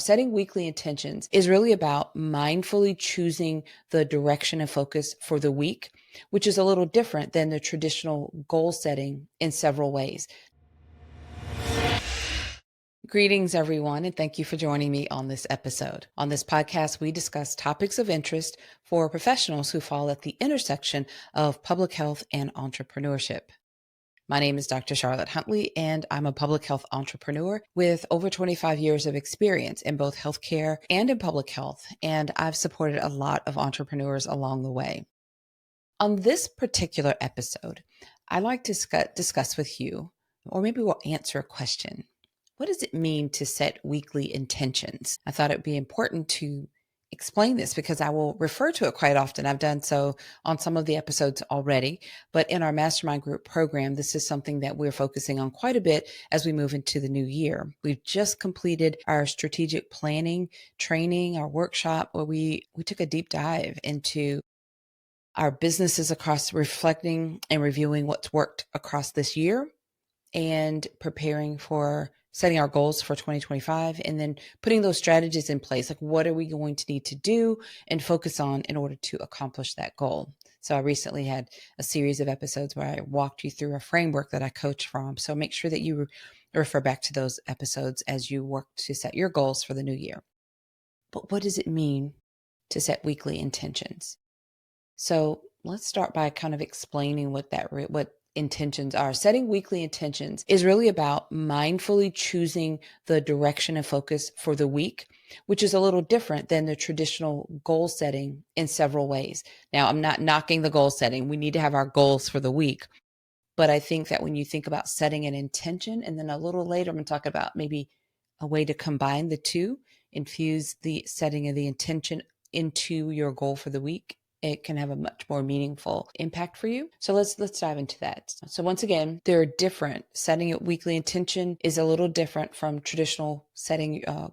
Setting weekly intentions is really about mindfully choosing the direction and focus for the week, which is a little different than the traditional goal setting in several ways. Greetings, everyone, and thank you for joining me on this episode. On this podcast, we discuss topics of interest for professionals who fall at the intersection of public health and entrepreneurship. My name is Dr. Charlotte Huntley, and I'm a public health entrepreneur with over 25 years of experience in both healthcare and in public health, and I've supported a lot of entrepreneurs along the way. On this particular episode, I'd like to discuss with you, or maybe we'll answer a question. What does it mean to set weekly intentions? I thought it would be important to explain this because I will refer to it quite often. I've done so on some of the episodes already, but in our mastermind group program, this is something that we're focusing on quite a bit as we move into the new year. We've just completed our strategic planning training, our workshop, where we took a deep dive into our businesses across reflecting and reviewing what's worked across this year and preparing for setting our goals for 2025 and then putting those strategies in place. Like, what are we going to need to do and focus on in order to accomplish that goal? So I recently had a series of episodes where I walked you through a framework that I coach from. So make sure that you refer back to those episodes as you work to set your goals for the new year. But what does it mean to set weekly intentions? So let's start by kind of explaining what intentions are. Setting weekly intentions is really about mindfully choosing the direction and focus for the week, which is a little different than the traditional goal setting in several ways. Now, I'm not knocking the goal setting. We need to have our goals for the week. But I think that when you think about setting an intention, and then a little later, I'm going to talk about maybe a way to combine the two, infuse the setting of the intention into your goal for the week, it can have a much more meaningful impact for you. So let's dive into that. So once again, they're different. Setting a weekly intention is a little different from traditional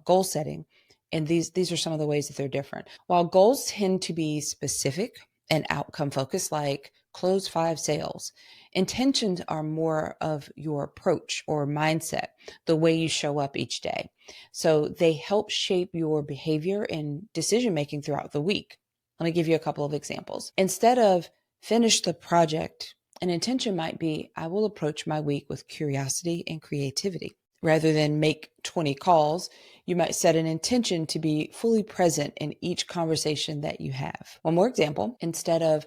goal setting. And these are some of the ways that they're different. While goals tend to be specific and outcome focused, like close 5 sales, intentions are more of your approach or mindset, the way you show up each day. So they help shape your behavior and decision making throughout the week. Let me give you a couple of examples. Instead of finish the project, an intention might be, I will approach my week with curiosity and creativity. Rather than make 20 calls, you might set an intention to be fully present in each conversation that you have. One more example, instead of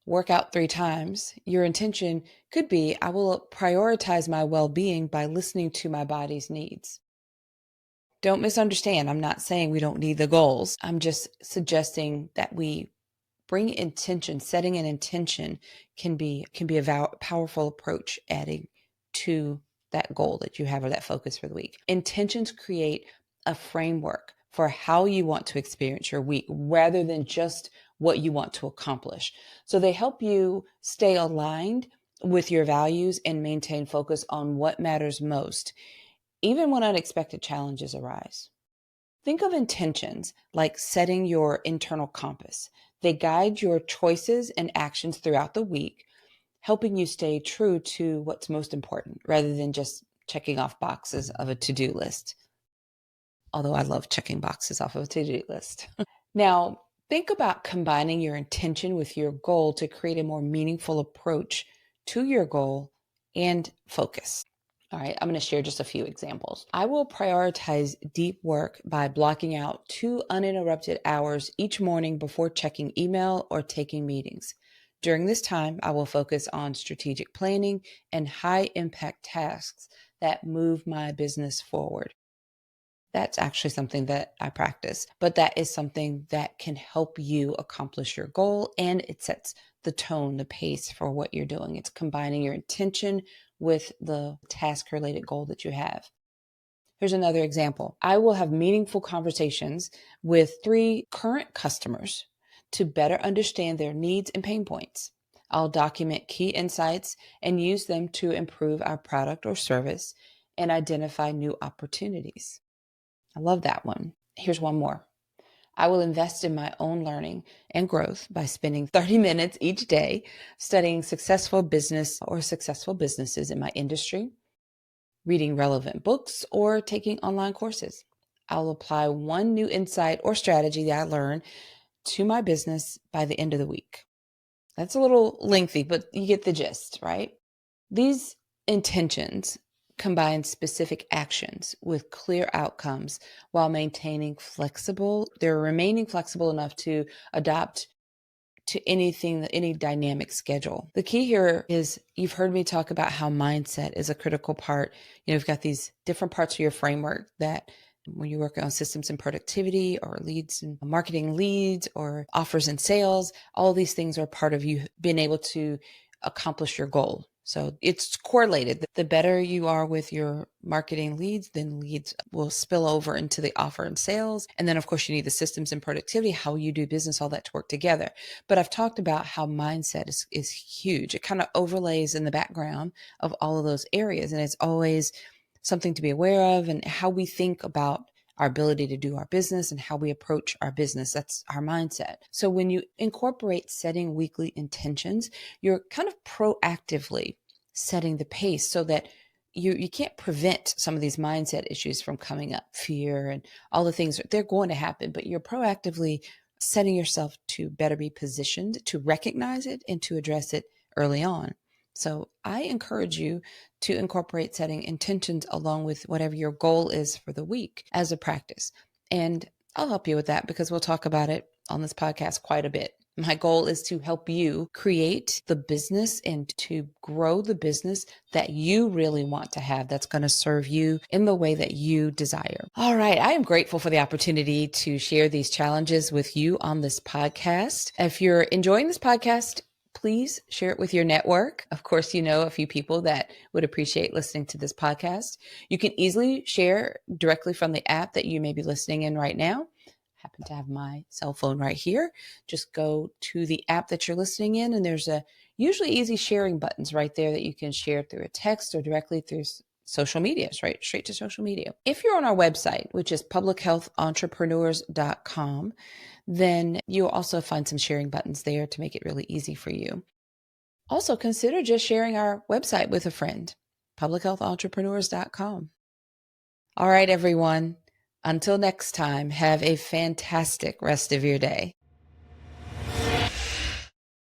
work out 3 times, your intention could be, I will prioritize my well-being by listening to my body's needs. Don't misunderstand. I'm not saying we don't need the goals. I'm just suggesting that we bring intention. Setting an intention can be a powerful approach adding to that goal that you have or that focus for the week. Intentions create a framework for how you want to experience your week rather than just what you want to accomplish. So they help you stay aligned with your values and maintain focus on what matters most, even when unexpected challenges arise. Think of intentions like setting your internal compass. They guide your choices and actions throughout the week, helping you stay true to what's most important rather than just checking off boxes of a to-do list. Although I love checking boxes off of a to-do list. Now, think about combining your intention with your goal to create a more meaningful approach to your goal and focus. All right, I'm going to share just a few examples. I will prioritize deep work by blocking out 2 uninterrupted hours each morning before checking email or taking meetings. During this time, I will focus on strategic planning and high impact tasks that move my business forward. That's actually something that I practice, but that is something that can help you accomplish your goal, and it sets the tone, the pace for what you're doing. It's combining your intention with the task-related goal that you have. Here's another example. I will have meaningful conversations with 3 current customers to better understand their needs and pain points. I'll document key insights and use them to improve our product or service and identify new opportunities. I love that one. Here's one more. I will invest in my own learning and growth by spending 30 minutes each day studying successful businesses in my industry, reading relevant books, or taking online courses. I'll apply one new insight or strategy that I learned to my business by the end of the week. That's a little lengthy, but you get the gist, right? These intentions combine specific actions with clear outcomes while they're remaining flexible enough to adapt to any dynamic schedule. The key here is you've heard me talk about how mindset is a critical part. You've got these different parts of your framework that when you're working on systems and productivity or leads and marketing leads or offers and sales, all these things are part of you being able to accomplish your goal. So it's correlated. The better you are with your marketing leads, then leads will spill over into the offer and sales. And then, of course, you need the systems and productivity, how you do business, all that to work together. But I've talked about how mindset is huge. It kind of overlays in the background of all of those areas. And it's always something to be aware of, and how we think about our ability to do our business and how we approach our business. That's our mindset. So when you incorporate setting weekly intentions, you're kind of proactively setting the pace so that you can't prevent some of these mindset issues from coming up. Fear and all the things, they're going to happen, but you're proactively setting yourself to better be positioned to recognize it and to address it early on. So I encourage you to incorporate setting intentions along with whatever your goal is for the week as a practice. And I'll help you with that because we'll talk about it on this podcast quite a bit. My goal is to help you create the business and to grow the business that you really want to have, that's going to serve you in the way that you desire. All right. I am grateful for the opportunity to share these challenges with you on this podcast. If you're enjoying this podcast, please share it with your network. Of course, you know a few people that would appreciate listening to this podcast. You can easily share directly from the app that you may be listening in right now. I happen to have my cell phone right here. Just go to the app that you're listening in, and there's a usually easy sharing buttons right there that you can share through a text or directly through social media, right? Straight to social media. If you're on our website, which is publichealthentrepreneurs.com, then you'll also find some sharing buttons there to make it really easy for you. Also, consider just sharing our website with a friend, publichealthentrepreneurs.com. All right, everyone. Until next time, have a fantastic rest of your day.